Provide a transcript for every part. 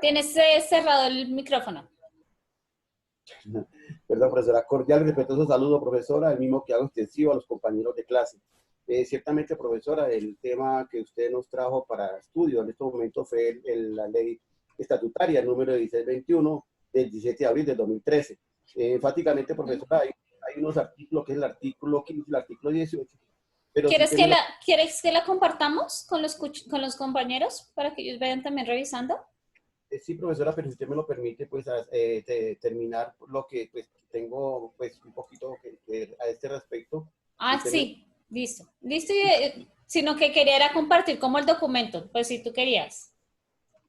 Tienes cerrado el micrófono. Perdón, profesora. Cordial y respetuoso saludo, profesora, el mismo que hago extensivo a los compañeros de clase. Ciertamente, profesora, el tema que usted nos trajo para estudio en estos momentos fue la ley estatutaria número 1621 del 17 de abril de 2013. Enfáticamente, profesora, hay unos artículos, que es el artículo 15, el artículo 18, pero si usted ¿Quieres que la compartamos con los compañeros para que ellos vayan también revisando? Sí, profesora, pero si usted me lo permite, pues terminar lo que pues, tengo pues un poquito a este respecto. Si Ah, usted me... sí, listo. Listo, sino que quería era compartir como el documento, pues si tú querías.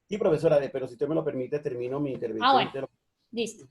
Sí, profesora, pero si usted me lo permite, termino mi Ah, intervención, bueno, listo.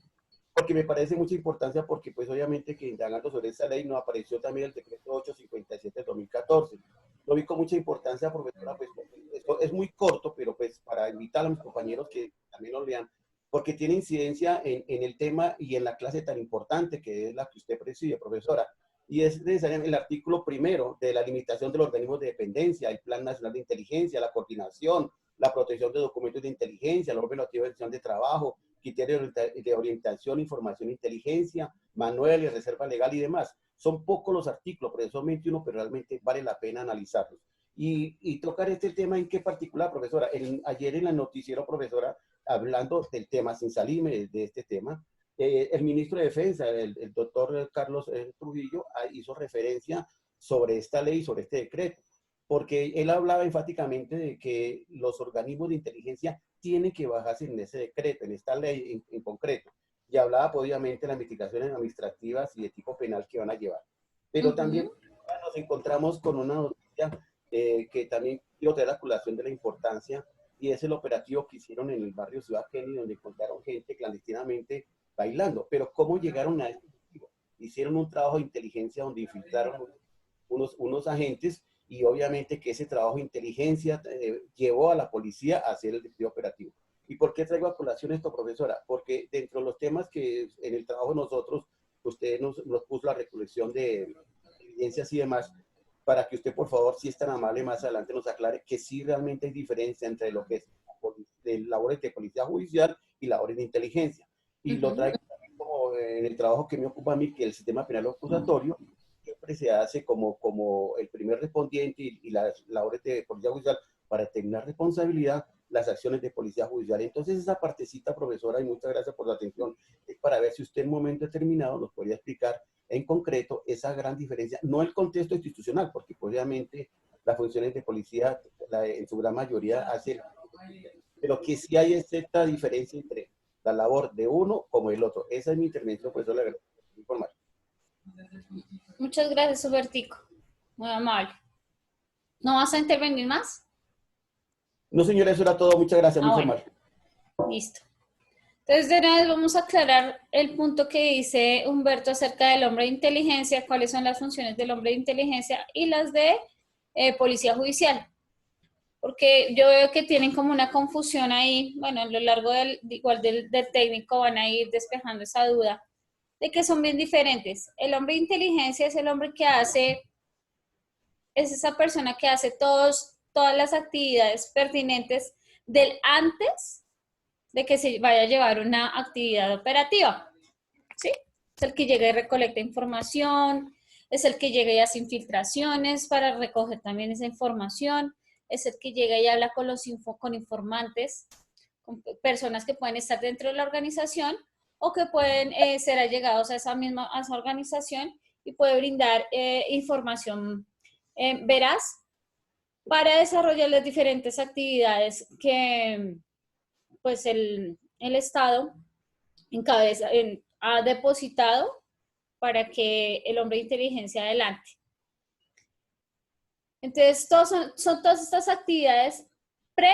porque me parece mucha importancia, porque pues obviamente que indagando sobre esta ley nos apareció también el decreto 857 de 2014. Lo vi con mucha importancia, profesora, pues porque esto es muy corto, pero pues para invitar a mis compañeros que también lo lean, porque tiene incidencia en el tema y en la clase tan importante que es la que usted preside, profesora. Y es necesario el artículo primero de la limitación de los organismos de dependencia, el Plan Nacional de Inteligencia, la coordinación, la protección de documentos de inteligencia, la normativa de gestión de trabajo, criterios de orientación, información, inteligencia, manuales, reserva legal y demás. Son pocos los artículos, pero son 21, pero realmente vale la pena analizarlos. Y tocar este tema en qué particular, profesora. Ayer en la noticiero, profesora, hablando del tema, sin salirme de este tema, el ministro de Defensa, el doctor Carlos Trujillo, hizo referencia sobre esta ley, sobre este decreto, porque él hablaba enfáticamente de que los organismos de inteligencia tienen que bajarse en ese decreto, en esta ley en concreto. Y hablaba, pues, obviamente, de las investigaciones administrativas y de tipo penal que van a llevar. Pero también nos encontramos con una noticia que también quiero traer la colación de la importancia, y es el operativo que hicieron en el barrio Ciudad Kennedy, donde encontraron gente clandestinamente bailando. Pero ¿cómo llegaron a este objetivo? Hicieron un trabajo de inteligencia donde infiltraron unos agentes, y obviamente que ese trabajo de inteligencia llevó a la policía a hacer el despliegue operativo. ¿Y por qué traigo a colación esto, profesora? Porque dentro de los temas que en el trabajo de nosotros, usted nos puso la recolección de evidencias y demás, para que usted, por favor, si es tan amable, más adelante nos aclare que sí realmente hay diferencia entre lo que es labores de policía judicial y labores de inteligencia. Y lo traigo también como en el trabajo que me ocupa a mí, que es el sistema penal acusatorio, siempre se hace como el primer respondiente y las labores de policía judicial para determinar responsabilidad, las acciones de policía judicial. Entonces esa partecita, profesora, y muchas gracias por la atención, es para ver si usted en un momento determinado nos podría explicar en concreto esa gran diferencia, no el contexto institucional, porque obviamente las funciones de policía en su gran mayoría hacen, pero que sí hay cierta diferencia entre la labor de uno como el otro. Esa es mi intervención, profesor, le agradezco por informar. Muchas gracias, Hubertico. Muy amable. ¿No vas a intervenir más? No, señora, eso era todo. Muchas gracias, muy Ah, bueno, formal. listo. Entonces, de una vez vamos a aclarar el punto que dice Humberto acerca del hombre de inteligencia, cuáles son las funciones del hombre de inteligencia y las de policía judicial. Porque yo veo que tienen como una confusión ahí, bueno, a lo largo del técnico van a ir despejando esa duda de que son bien diferentes. El hombre de inteligencia es el hombre que es esa persona que hace todas las actividades pertinentes del antes de que se vaya a llevar una actividad operativa, ¿sí? Es el que llega y recolecta información, es el que llega y hace infiltraciones para recoger también esa información, es el que llega y habla con informantes, con personas que pueden estar dentro de la organización o que pueden ser allegados a esa organización y puede brindar información veraz para desarrollar las diferentes actividades que pues el Estado ha depositado para que el hombre de inteligencia adelante. Entonces, son todas estas actividades pre,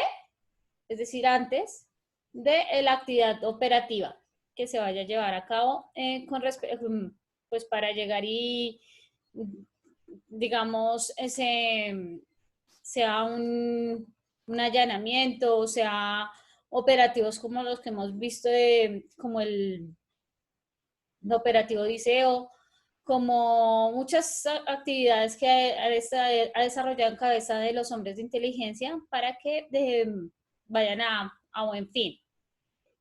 es decir, antes de la actividad operativa que se vaya a llevar a cabo pues para llegar y, digamos, sea un allanamiento, sea operativos como los que hemos visto, como el operativo Odiseo, como muchas actividades que ha desarrollado en cabeza de los hombres de inteligencia para que vayan a buen fin.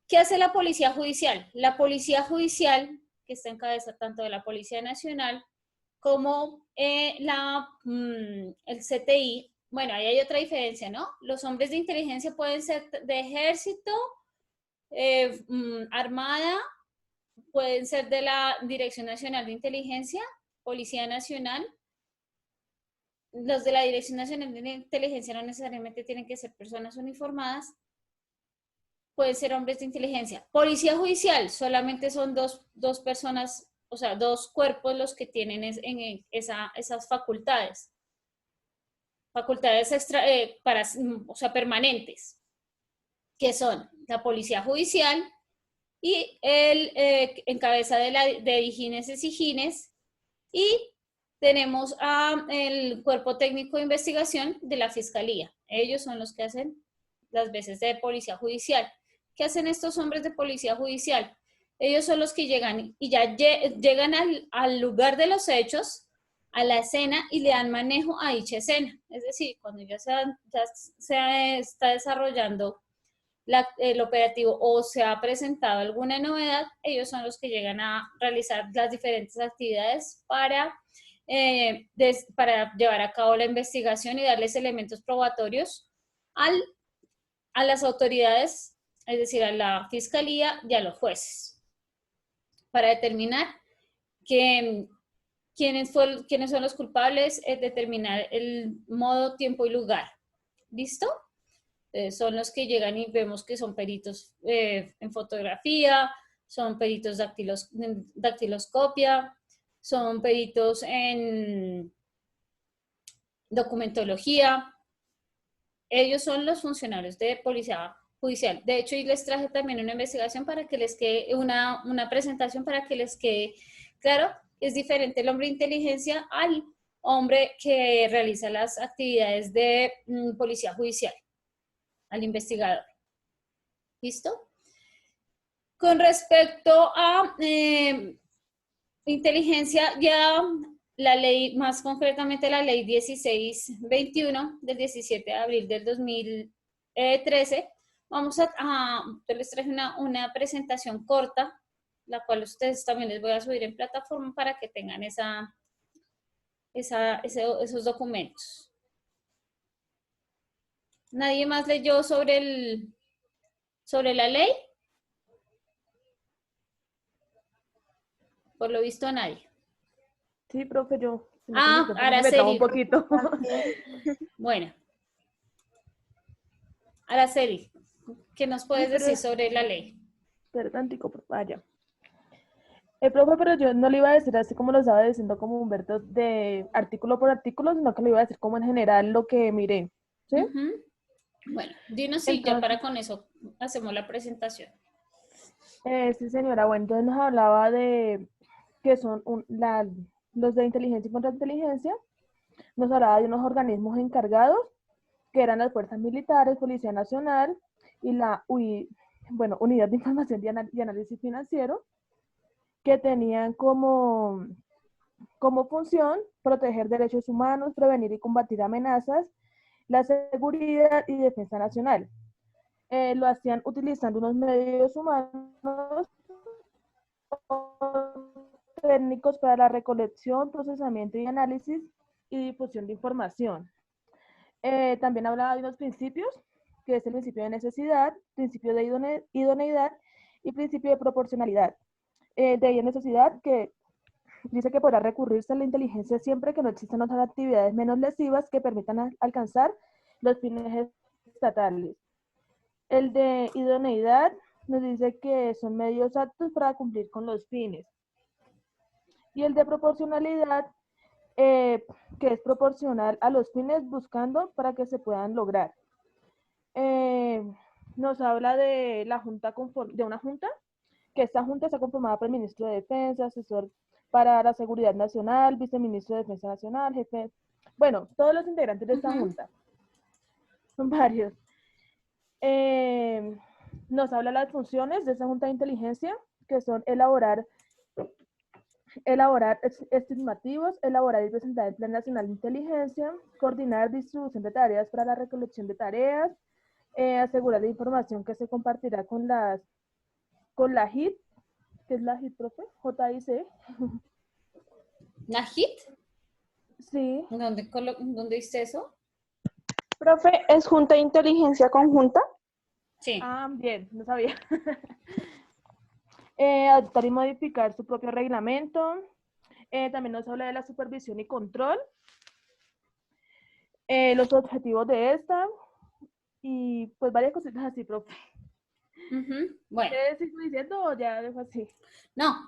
¿Qué hace la Policía Judicial? La Policía Judicial, que está en cabeza tanto de la Policía Nacional como el CTI, bueno, ahí hay otra diferencia, ¿no? Los hombres de inteligencia pueden ser de ejército, armada, pueden ser de la Dirección Nacional de Inteligencia, Policía Nacional. Los de la Dirección Nacional de Inteligencia no necesariamente tienen que ser personas uniformadas, pueden ser hombres de inteligencia. Policía Judicial, solamente son dos personas, o sea, dos cuerpos los que tienen esas facultades. Facultades o sea, permanentes, que son la Policía Judicial y en cabeza de Higines y Sigines, y tenemos el Cuerpo Técnico de Investigación de la Fiscalía. Ellos son los que hacen las veces de Policía Judicial. ¿Qué hacen estos hombres de Policía Judicial? Ellos son los que llegan y ya llegan al lugar de los hechos, a la escena, y le dan manejo a dicha escena. Es decir, cuando ya se está desarrollando el operativo o se ha presentado alguna novedad, ellos son los que llegan a realizar las diferentes actividades para llevar a cabo la investigación y darles elementos probatorios a las autoridades, es decir, a la fiscalía y a los jueces, para determinar quiénes son los culpables, determinar el modo, tiempo y lugar. ¿Listo? Son los que llegan y vemos que son peritos en fotografía, son peritos dactiloscopia, son peritos en documentología. Ellos son los funcionarios de Policía Judicial. De hecho, y les traje también una investigación para que les quede, una presentación para que les quede claro. Es diferente el hombre de inteligencia al hombre que realiza las actividades de Policía Judicial, al investigador. ¿Listo? Con respecto a inteligencia, ya la ley, más concretamente la ley 1621 del 17 de abril del 2013, yo les traje una presentación corta, la cual ustedes también les voy a subir en plataforma para que tengan esos documentos. ¿Nadie más leyó sobre la ley? Por lo visto, nadie. Sí, profe, yo. Araceli. Un poquito. Bueno. Araceli, ¿qué nos puedes decir sobre la ley? Perdón, vaya. Profe, pero yo no le iba a decir así como lo estaba diciendo como Humberto, de artículo por artículo, sino que le iba a decir como en general lo que miré. ¿Sí? Bueno, dinos si ya para con eso hacemos la presentación. Sí, señora. Bueno, entonces nos hablaba de que son los de inteligencia y contrainteligencia. Nos hablaba de unos organismos encargados, que eran las fuerzas militares, Policía Nacional y la Unidad de Información y Análisis Financiero, que tenían como función proteger derechos humanos, prevenir y combatir amenazas, la seguridad y defensa nacional. Lo hacían utilizando unos medios humanos técnicos para la recolección, procesamiento y análisis y difusión de información. También hablaba de unos principios, que es el principio de necesidad, principio de idoneidad y principio de proporcionalidad. De ahí necesidad, que dice que podrá recurrirse a la inteligencia siempre que no existan otras actividades menos lesivas que permitan alcanzar los fines estatales. El de idoneidad nos dice que son medios aptos para cumplir con los fines. Y el de proporcionalidad, que es proporcional a los fines buscando para que se puedan lograr. Nos habla de una junta, que esta junta está conformada por el ministro de Defensa, asesor para la seguridad nacional, viceministro de Defensa Nacional, jefe, bueno, todos los integrantes de esta junta. Son varios. Nos habla de las funciones de esa junta de inteligencia, que son elaborar estimativos, elaborar y presentar el Plan Nacional de Inteligencia, coordinar distribución de tareas para la recolección de tareas, asegurar la información que se compartirá con las con la JIT, ¿qué es la JIT, profe? J-I-C. ¿Najit? Sí. ¿Dónde viste eso? Profe, ¿es Junta de Inteligencia Conjunta? Sí. Ah, bien, no sabía. Adoptar y modificar su propio reglamento. También nos habla de la supervisión y control. Los objetivos de esta. Y pues varias cositas así, profe. Bueno. ¿Qué sigo diciendo o ya dejo así? No,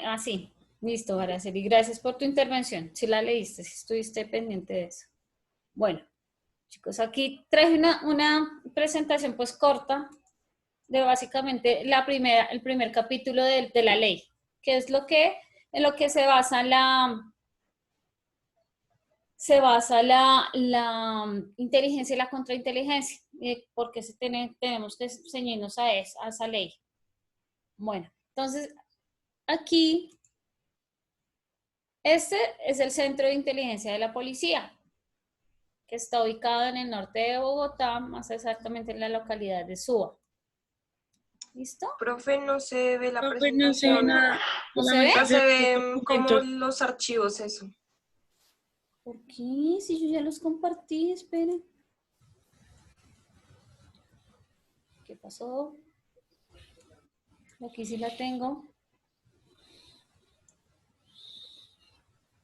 así. Listo, Araceli. Gracias por tu intervención. Si la leíste, si estuviste pendiente de eso. Bueno, chicos, aquí traje una presentación pues corta de básicamente el primer capítulo de la ley, que es en lo que se basa la inteligencia y la contrainteligencia, porque tenemos que ceñirnos a esa ley. Bueno, entonces aquí, este es el Centro de Inteligencia de la Policía, que está ubicado en el norte de Bogotá, más exactamente en la localidad de Suba. ¿Listo? Profe, no se ve la Profe, no se ve presentación. nada. ¿No se ve? O sea, se ven como documentos. los archivos, eso. ¿Por qué? Si yo ya los compartí, esperen. ¿Qué pasó? Aquí sí la tengo.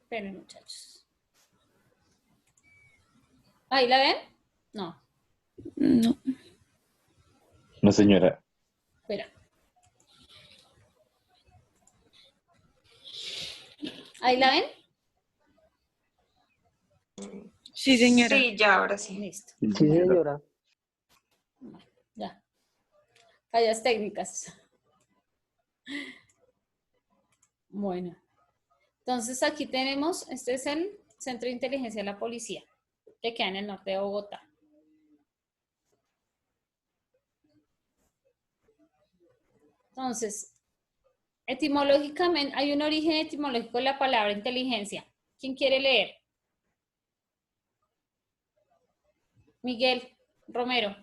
Esperen, muchachos. ¿Ahí la ven? No. No. No, señora. Espera. ¿Ahí la ven? Sí, señora. Sí, ya, ahora sí. Listo. Sí, Sí, señora. Ya. Fallas técnicas. Bueno. Entonces aquí tenemos, este es el Centro de Inteligencia de la Policía, que queda en el norte de Bogotá. Entonces, etimológicamente, hay un origen etimológico de la palabra inteligencia. ¿Quién quiere leer? Miguel Romero.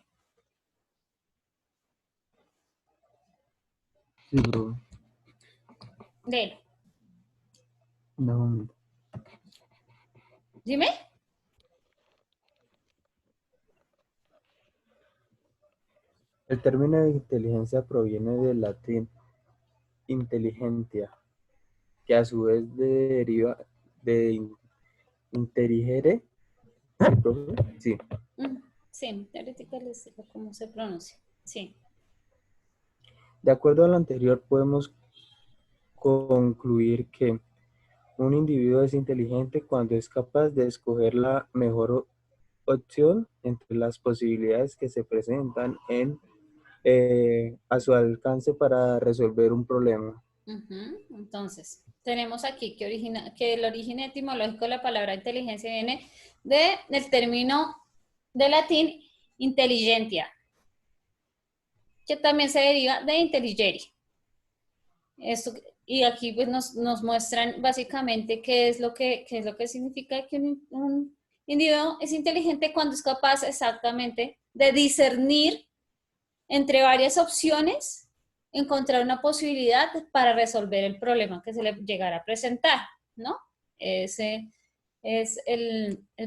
Sí, bro. Léelo. No. Dime. El término de inteligencia proviene del latín intelligentia, que a su vez deriva de intelligere. ¿Sí, profe? Sí. Sí, ahorita les digo cómo se pronuncia. Sí. De acuerdo a lo anterior, podemos concluir que un individuo es inteligente cuando es capaz de escoger la mejor opción entre las posibilidades que se presentan a su alcance para resolver un problema. Entonces, tenemos aquí que el origen etimológico de la palabra inteligencia viene del término de latín intelligentia, que también se deriva de intelligere. Esto, y aquí pues nos muestran básicamente qué es lo que significa que un individuo es inteligente cuando es capaz exactamente de discernir entre varias opciones, encontrar una posibilidad para resolver el problema que se le llegara a presentar, ¿no? Ese es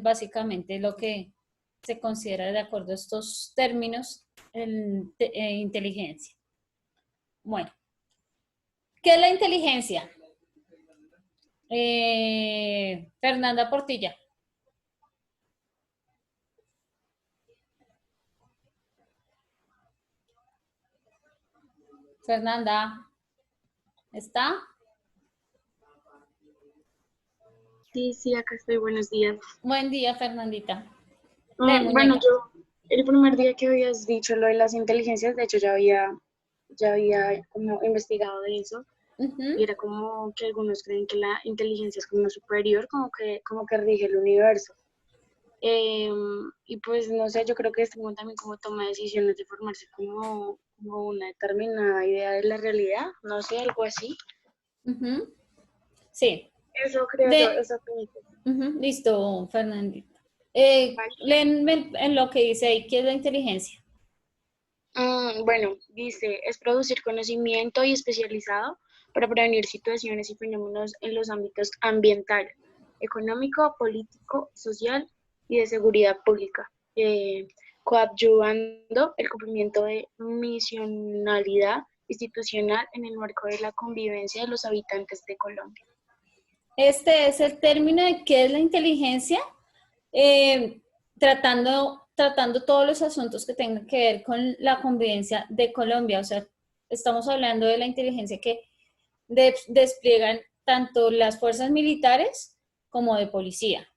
básicamente lo que se considera, de acuerdo a estos términos, inteligencia. Bueno, ¿qué es la inteligencia? Fernanda Portilla. Fernanda, ¿está? Sí, acá estoy. Buenos días. Buen día, Fernandita. Bueno, el primer día que habías dicho lo de las inteligencias, de hecho ya había como investigado de eso. Y era como que algunos creen que la inteligencia es como una superior, como que rige el universo. Y pues no sé, yo creo que es también como toma decisiones de formarse como una determinada idea de la realidad, no sé, algo así. Sí. Eso creo yo, eso Listo, Fernandita. Vale. Leen en lo que dice ahí, ¿qué es la inteligencia? Bueno, dice, es producir conocimiento y especializado para prevenir situaciones y fenómenos en los ámbitos ambiental, económico, político, social y de seguridad pública, coadyuvando el cumplimiento de misionalidad institucional en el marco de la convivencia de los habitantes de Colombia. Este es el término de qué es la inteligencia, tratando todos los asuntos que tengan que ver con la convivencia de Colombia. O sea, estamos hablando de la inteligencia que despliegan tanto las fuerzas militares como de policía.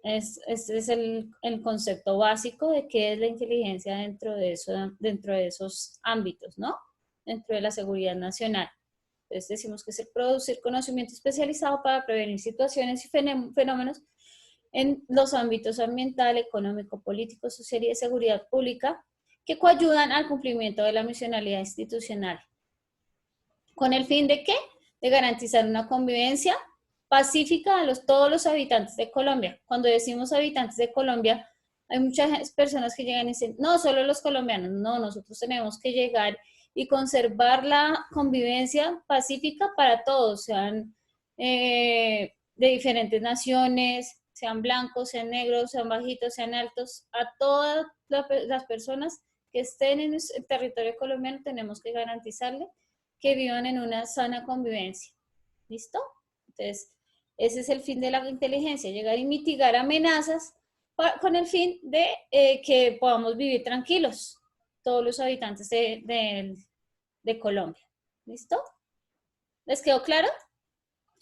Este es el concepto básico de qué es la inteligencia dentro de esos ámbitos, ¿no? Dentro de la seguridad nacional. Entonces decimos que es el producir conocimiento especializado para prevenir situaciones y fenómenos en los ámbitos ambiental, económico, político, social y de seguridad pública que coayudan al cumplimiento de la misionalidad institucional. ¿Con el fin de qué? De garantizar una convivencia pacífica a todos los habitantes de Colombia. Cuando decimos habitantes de Colombia, hay muchas personas que llegan y dicen, no, solo los colombianos. No, nosotros tenemos que llegar y conservar la convivencia pacífica para todos, sean de diferentes naciones, sean blancos, sean negros, sean bajitos, sean altos, a todas las personas que estén en el territorio colombiano tenemos que garantizarle que vivan en una sana convivencia. ¿Listo? Entonces, ese es el fin de la inteligencia, llegar y mitigar amenazas con el fin de que podamos vivir tranquilos todos los habitantes de Colombia. ¿Listo? ¿Les quedó claro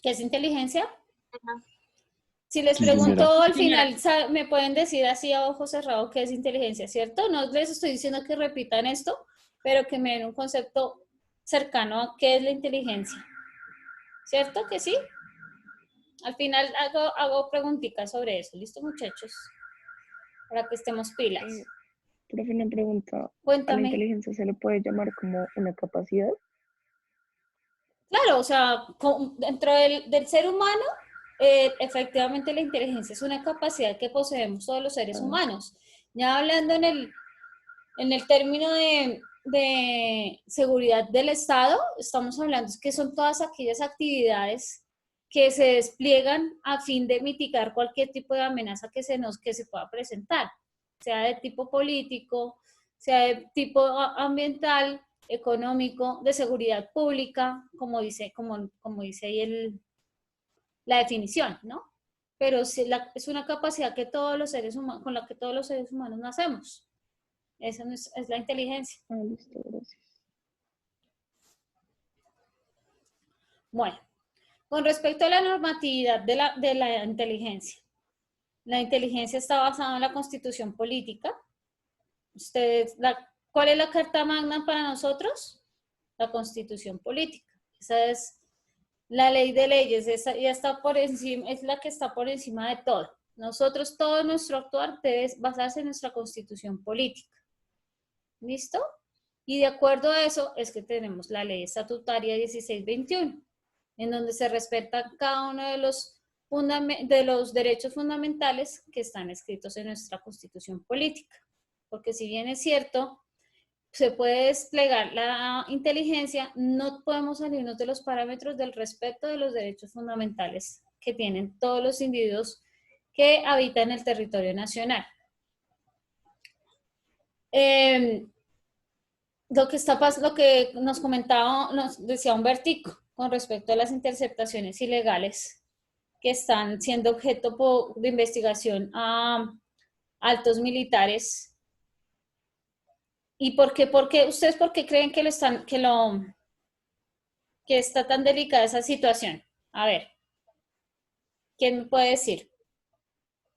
qué es inteligencia? Si les Sí, pregunto señora. al final, me pueden decir así a ojo cerrado qué es inteligencia, ¿cierto? No les estoy diciendo que repitan esto, pero que me den un concepto cercano a qué es la inteligencia. ¿Cierto que sí? Al final hago preguntitas sobre eso. ¿Listo, muchachos? Para que estemos pilas. Profe, una pregunta. ¿A la Cuéntame. inteligencia se le puede llamar como una capacidad? Claro, o sea, dentro del ser humano, efectivamente la inteligencia es una capacidad que poseemos todos los seres humanos. Ya hablando en el término de seguridad del Estado, estamos hablando que son todas aquellas actividades que se despliegan a fin de mitigar cualquier tipo de amenaza que se pueda presentar, sea de tipo político, sea de tipo ambiental, económico, de seguridad pública, como dice ahí la definición, ¿no? Pero es una capacidad que con la que todos los seres humanos nacemos. Esa es la inteligencia. Listo, gracias. Bueno, con respecto a la normatividad de la inteligencia, la inteligencia está basada en la Constitución política. ¿Cuál es la carta magna para nosotros? La Constitución política. Esa es la ley de leyes, esa ya está por encima, es la que está por encima de todo. Nosotros, todo nuestro actuar debe basarse en nuestra Constitución política. ¿Listo? Y de acuerdo a eso es que tenemos la ley estatutaria 1621, en donde se respetan cada uno de los derechos fundamentales que están escritos en nuestra Constitución política. Porque si bien es cierto, se puede desplegar la inteligencia, no podemos salirnos de los parámetros del respeto de los derechos fundamentales que tienen todos los individuos que habitan el territorio nacional. Lo que nos decía Humbertico con respecto a las interceptaciones ilegales que están siendo objeto de investigación a altos militares. ¿Y por qué ustedes creen que está tan delicada esa situación? A ver, ¿quién me puede decir?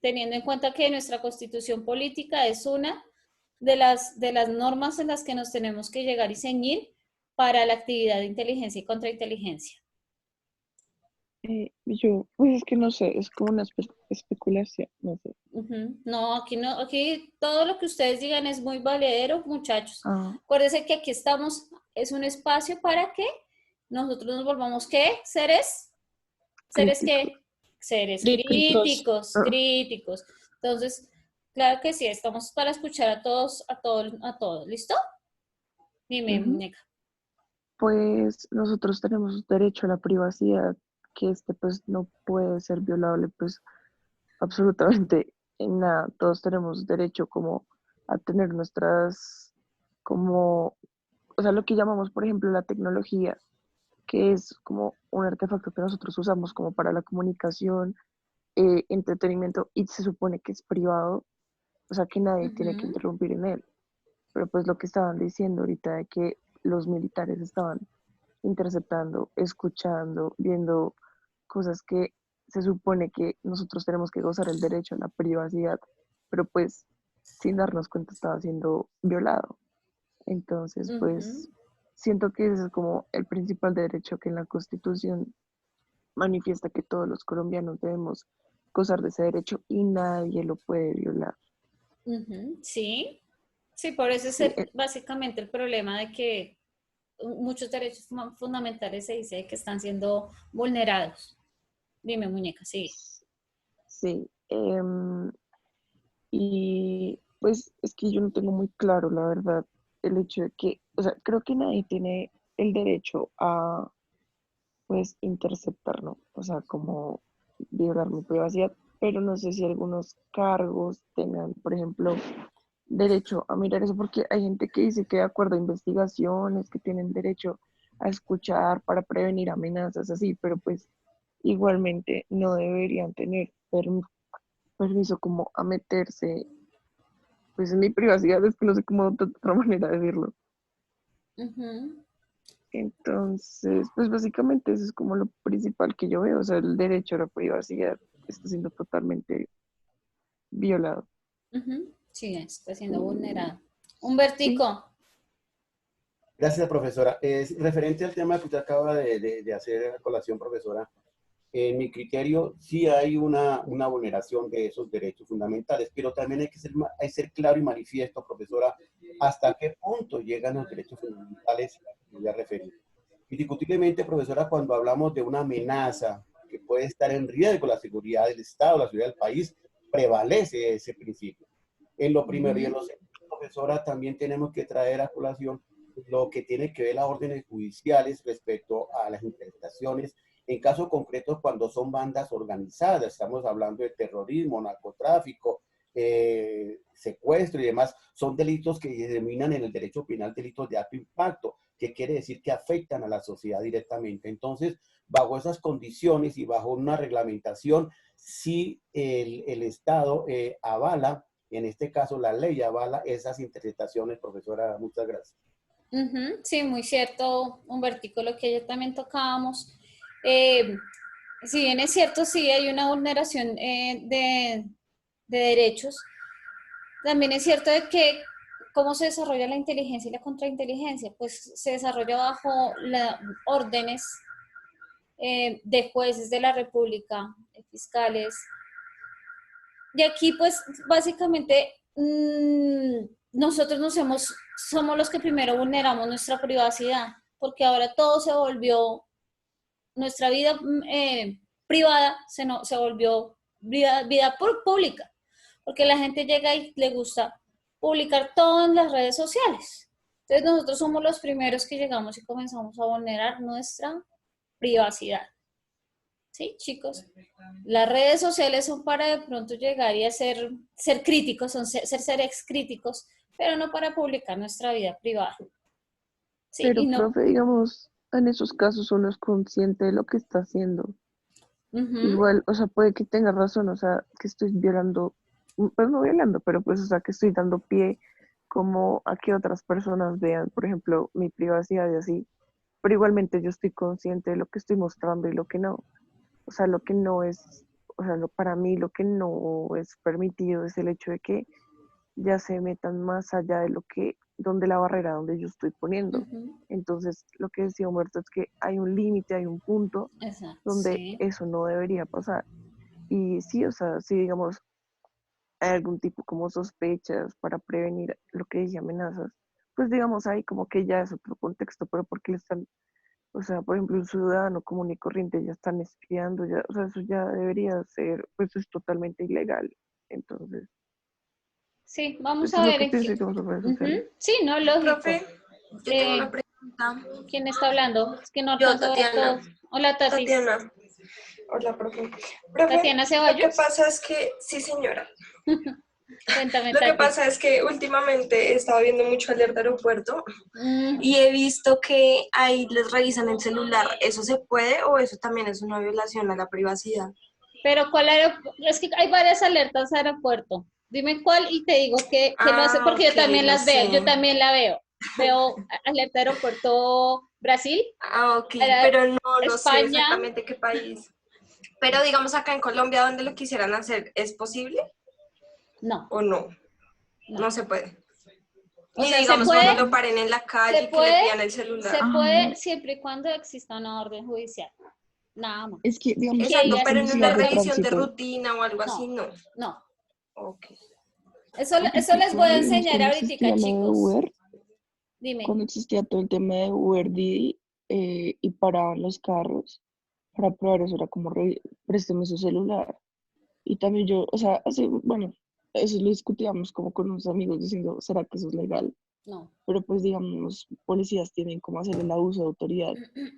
Teniendo en cuenta que nuestra Constitución política es una de las normas en las que nos tenemos que llegar y ceñir para la actividad de inteligencia y contrainteligencia. Pues es que no sé, es como una especulación, no sé. No, aquí todo lo que ustedes digan es muy valedero, muchachos. Acuérdense que aquí es un espacio para que nosotros nos volvamos, ¿qué? ¿Seres qué? Seres críticos. Entonces, claro que sí, estamos para escuchar a todos, ¿listo? Dime, muñeca. Pues nosotros tenemos derecho a la privacidad, que pues no puede ser violable pues absolutamente en nada. Todos tenemos derecho como a tener nuestras, como, o sea, lo que llamamos por ejemplo la tecnología, que es como un artefacto que nosotros usamos como para la comunicación, entretenimiento, y se supone que es privado, o sea que nadie tiene que interrumpir en él. Pero pues lo que estaban diciendo ahorita de que los militares estaban interceptando, escuchando, viendo cosas que se supone que nosotros tenemos que gozar el derecho a la privacidad, pero pues sin darnos cuenta estaba siendo violado. Entonces, pues siento que ese es como el principal derecho que en la Constitución manifiesta que todos los colombianos debemos gozar de ese derecho y nadie lo puede violar. Sí, sí, por eso es Sí, básicamente el problema de que muchos derechos fundamentales se dice que están siendo vulnerados. Dime, muñeca, sí. sí. Y pues es que yo no tengo muy claro, la verdad, el hecho de que, o sea, creo que nadie tiene el derecho a, pues, interceptar, ¿no? O sea, como violar mi privacidad, pero no sé si algunos cargos tengan, por ejemplo, derecho a mirar eso, porque hay gente que dice que de acuerdo a investigaciones, que tienen derecho a escuchar para prevenir amenazas así, pero pues igualmente no deberían tener permiso como a meterse pues en mi privacidad, es que no sé cómo de otra manera decirlo. Entonces, pues básicamente eso es como lo principal que yo veo, o sea, el derecho a la privacidad está siendo totalmente violado. Sí, está siendo vulnerado. Sí, Humbertico. Gracias, profesora. Es referente al tema que usted acaba de hacer a colación, profesora. En mi criterio, sí hay una vulneración de esos derechos fundamentales, pero también hay que ser claro y manifiesto, profesora, hasta qué punto llegan los derechos fundamentales que voy a referir. Indiscutiblemente, profesora, cuando hablamos de una amenaza que puede estar en riesgo la seguridad del Estado, la seguridad del país, prevalece ese principio. En lo primero y en lo segundo, profesora, también tenemos que traer a colación lo que tiene que ver las órdenes judiciales respecto a las interpretaciones en casos concretos cuando son bandas organizadas. Estamos hablando de terrorismo, narcotráfico, secuestro y demás. Son delitos que determinan en el derecho penal delitos de alto impacto, que quiere decir que afectan a la sociedad directamente. Entonces, bajo esas condiciones y bajo una reglamentación, si el Estado avala, en este caso la ley avala esas interpretaciones, profesora. Muchas gracias. Sí, muy cierto, Humbertico, lo que ayer también tocábamos. Si bien es cierto, sí hay una vulneración de derechos, también es cierto de que cómo se desarrolla la inteligencia y la contrainteligencia, pues se desarrolla bajo las órdenes de jueces de la República, de fiscales. Y aquí, pues, básicamente, nosotros somos los que primero vulneramos nuestra privacidad, porque ahora todo se volvió, nuestra vida privada se volvió vida pública, porque la gente llega y le gusta publicar todo en las redes sociales. Entonces nosotros somos los primeros que llegamos y comenzamos a vulnerar nuestra privacidad. ¿Sí, chicos? Las redes sociales son para de pronto llegar y ser críticos, son ser seres críticos, pero no para publicar nuestra vida privada. ¿Sí? Pero, Y no. profe, digamos, en esos casos uno es consciente de lo que está haciendo. Igual, o sea, puede que tenga razón, o sea, que estoy violando, pues no violando, pero pues, o sea, que estoy dando pie como a que otras personas vean, por ejemplo, mi privacidad y así. Pero igualmente yo estoy consciente de lo que estoy mostrando y lo que no. O sea, lo que no es, o sea, para mí lo que no es permitido es el hecho de que ya se metan más allá de lo que, donde la barrera donde yo estoy poniendo. Entonces, lo que decía Humberto es que hay un límite, hay un punto Exacto, donde sí. eso no debería pasar. Y sí, o sea, si digamos hay algún tipo como sospechas para prevenir lo que dije, amenazas, pues digamos ahí como que ya es otro contexto, pero porque le están, o sea, por ejemplo, un ciudadano común y corriente ya están espiando, ya, o sea, eso ya debería ser, pues es totalmente ilegal. Entonces, Sí, vamos eso a es lo ver que en pienso, qué. digamos, sobre redes sociales. Sí, no, lógico. Profe, Yo tengo una pregunta. ¿Quién está hablando? Es que no Yo, alcanzo a ver Tatiana. todos. Hola, Tati. Tatiana. Hola, profe. Profe, ¿Tatiana lo que Ceballos? pasa es que, sí, señora. Cuéntame, Lo que Tati. pasa es que últimamente he estado viendo mucho Alerta Aeropuerto Mm, y he visto que ahí les revisan el celular. ¿Eso se puede o eso también es una violación a la privacidad? pero ¿cuál aeropuerto? Es que hay varias alertas de aeropuerto. Dime cuál y te digo que lo hace, porque yo Ok, también no las veo. Yo sé. también la veo. Veo alerta de aeropuerto Brasil, Ok, ala- pero no sé España. exactamente qué país. Pero digamos acá en Colombia, donde lo quisieran hacer, ¿es posible No, o no? no. No se puede. O Ni sea, digamos cuando lo paren en la calle y que le pidan el se celular. puede siempre y cuando exista una orden judicial. Nada más. Es que, digamos, Que con Exacto, los diga pero en está una policías de revisión de tránsito, rutina o algo así, No, no. no. Ok. porque es Eso que, les voy a digamos, enseñar cuando ahorita, existía lo de chicos. Uber, Dime. cuando existía todo el tema de Uber Didi, y paraban los carros, para probar eso era como, présteme su celular. Y también yo, o sea, bueno, eso lo discutíamos como con unos amigos diciendo, ¿será que eso es legal? No. Pero pues digamos, los policías tienen como hacer el abuso de autoridad,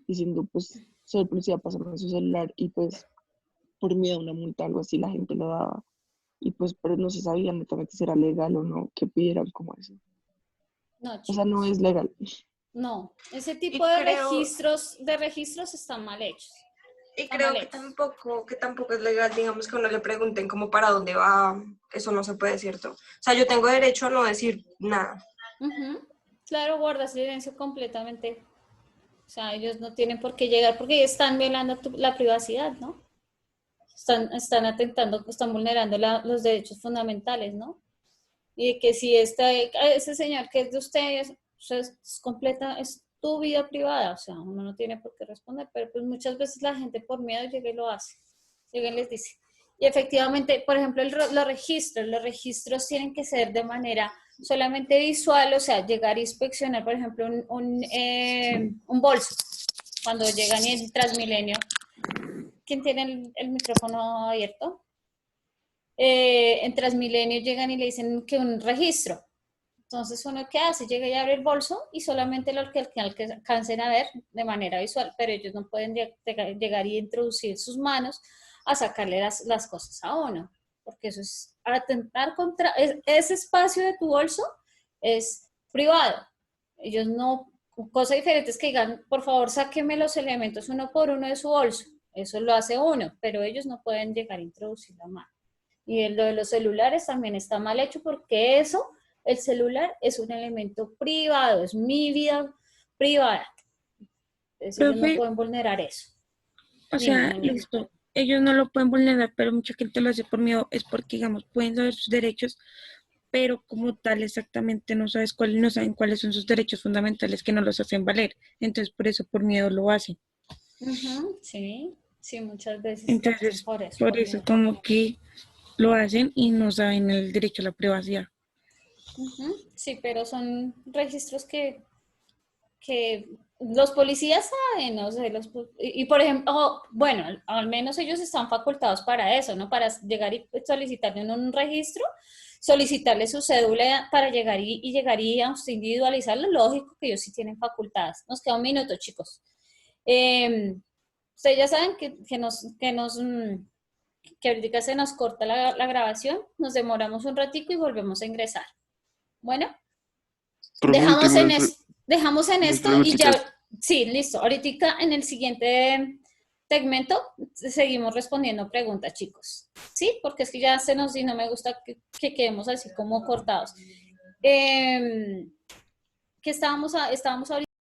diciendo, pues, soy policía, pásame su celular, y pues por miedo a una multa, algo así, la gente lo daba. Y pues, pero no se sabía netamente si era legal o no, que pidieran como eso. No, O sea, no chicos. es legal. No. Ese tipo Y creo, de registros están mal hechos. y Están mal creo hechos. que tampoco es legal, digamos, que uno le pregunten como para dónde va. Eso no se puede, ¿cierto? O sea, yo tengo derecho a no decir nada. Ujú. Claro, guarda silencio completamente. O sea, ellos no tienen por qué llegar porque están violando la privacidad, ¿no? Están atentando, están vulnerando los derechos fundamentales, ¿no? Y de que si ese señor que es de ustedes, es completa, es tu vida privada, o sea, uno no tiene por qué responder, pero pues muchas veces la gente por miedo llega y lo hace, llega y les dice. Y efectivamente, por ejemplo, los registros tienen que ser de manera solamente visual, o sea, llegar a inspeccionar, por ejemplo, un bolso, cuando llegan y en Transmilenio. ¿Quién tiene el micrófono abierto? En Transmilenio llegan y le dicen que un registro. Entonces, ¿uno qué hace? Llega y abre el bolso y solamente lo que alcancen a ver de manera visual, pero ellos no pueden llegar y introducir sus manos a sacarle las cosas a uno, porque eso es atentar contra, ese espacio de tu bolso es privado. Ellos no, cosa diferente es que digan, por favor, sáqueme los elementos uno por uno de su bolso. Eso lo hace uno, pero ellos no pueden llegar a introducir la mano. Y lo de los celulares también está mal hecho porque el celular es un elemento privado, es mi vida privada. Entonces ellos no Profe, pueden vulnerar eso. o Dime, sea, muñeca. listo, ellos no lo pueden vulnerar, pero mucha gente lo hace por miedo, es porque, digamos, pueden saber sus derechos, pero como tal exactamente no saben cuáles son sus derechos fundamentales que no los hacen valer. Entonces, por eso, por miedo lo hacen. Sí, sí, muchas veces Entonces, por por eso miedo. como que lo hacen y no saben el derecho a la privacidad. Sí, pero son registros que los policías saben, no sé, y por ejemplo, bueno, al menos ellos están facultados para eso, ¿no? Para llegar y solicitarle en un registro, solicitarle su cédula para llegar y llegar y a usted individualizarlo, lógico que ellos sí tienen facultades. Nos queda un minuto, chicos. Ustedes ya saben que ahorita se nos corta la grabación, nos demoramos un ratico y volvemos a ingresar. Bueno, Profe, dejamos en unas esto y ya, preguntitas. sí, listo. Ahorita en el siguiente segmento seguimos respondiendo preguntas, chicos. Sí, porque es que ya se nos y no me gusta que quedemos así como cortados. Que estábamos ahorita